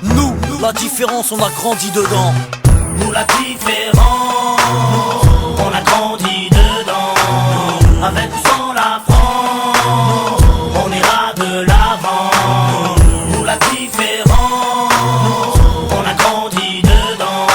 Nous, la différence, on a grandi dedans. Nous la différence, on a grandi dedans. Avec ou sans la France, on ira de l'avant. Nous la différence, on a grandi dedans.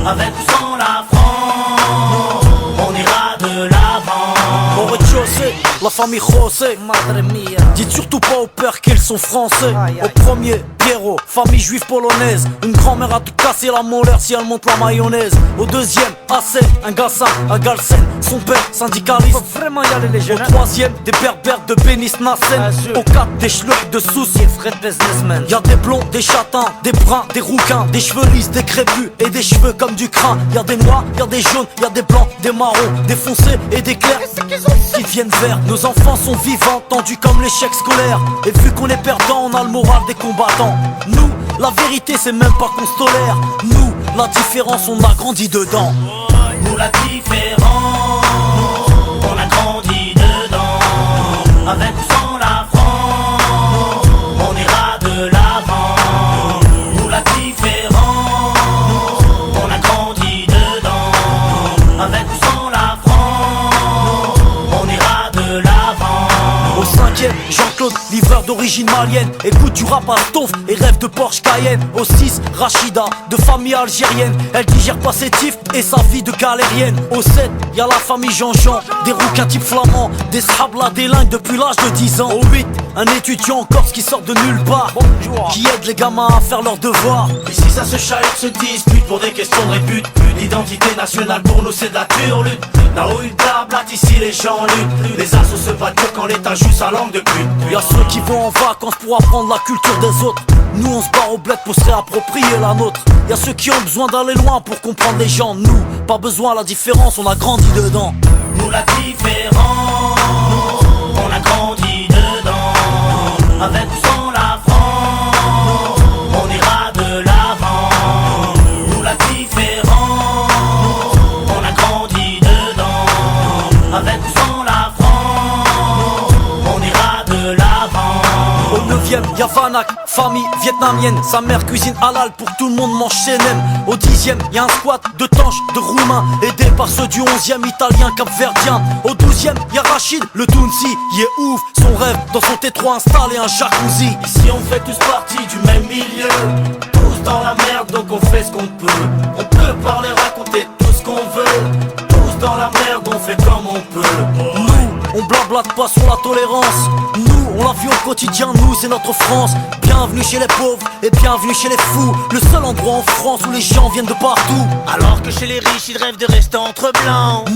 Avec ou sans la France, on ira de l'avant. Au rez-de-chaussée, la famille José, madre mia. Dites surtout pas au père qu'ils sont français. Au premier, Pierrot, famille juive polonaise. Une grand-mère a tout cassé la molaire si elle monte la mayonnaise. Au deuxième, Hassen, un Gassin, un Galsen. Son père, syndicaliste. Faut vraiment y aller les jeunes. Au troisième, des berbères de Bénis Nassen. Au quatre, des schlurks de Sousse. Y'a des blonds, des châtains, des bruns, des rouquins, des cheveux lisses, des crépus et des cheveux comme du crin. Y'a des noirs, y'a des jaunes, y'a des blancs, des marrons, des foncés et des clairs qui deviennent verts. Nos enfants sont vivants, tendus comme l'échec scolaire. Et vu qu'on est perdant, on a le moral des combattants. Nous, la vérité c'est même pas qu'on se tolère. Nous, la différence, on a grandi dedans. Nous la différence, on a grandi dedans. Avec ou sans la France, on ira de l'avant. Nous la différence, on a grandi dedans. Avec ou sans la France, on ira de l'avant. Au cinquième, Jean-Claude, livreur d'origine malienne. Écoute du rap à tonf et rêve de Porsche Cayenne. Au 6, Rachida, de famille algérienne. Elle digère pas ses tifs et sa vie de galérienne. Au 7, y'a la famille Jean-Jean, des rouquins type flamands, des shablas, des lingues depuis l'âge de 10 ans. Au 8, un étudiant en Corse qui sort de nulle part, qui aide les gamins à faire leurs devoirs. Ici ça se chahute, se dispute pour des questions de répute. L'identité nationale pour nous c'est de la turlute. Là où une blablate, ici les gens luttent. Les assos se battent que quand l'état joue sa langue de pute. Y'a ceux qui vont en vacances pour apprendre la culture des autres. Nous on se barre au bled pour se réapproprier la nôtre. Y'a ceux qui ont besoin d'aller loin pour comprendre les gens. Nous, pas besoin, la différence, on a grandi dedans. Nous la différence, on a grandi dedans. Avec ou sans la France, on ira de l'avant. Nous la différence, on a grandi dedans. Avec ou sans la France, on ira de l'avant. Au 9ème, y'a Vanak, famille vietnamienne. Sa mère cuisine halal pour que tout le monde mange chez Nem. Au 10ème, y'a un squat de tanches, de roumains, aidés par ceux du 11ème, italien, capverdien. Au 12ème, y'a Rachid, le Tounsi, il est ouf. Son rêve, dans son T3 installé un jacuzzi. Ici on fait tous partie du même milieu. Tous dans la merde donc on fait ce qu'on peut. On peut parler, raconter tout ce qu'on veut. Tous dans la merde on fait comme on peut. Nous, on blablate pas sur la tolérance. Nous, on la vit au quotidien, nous c'est notre France. Bienvenue chez les pauvres et bienvenue chez les fous. Le seul endroit en France où les gens viennent de partout. Alors que chez les riches ils rêvent de rester entre blancs.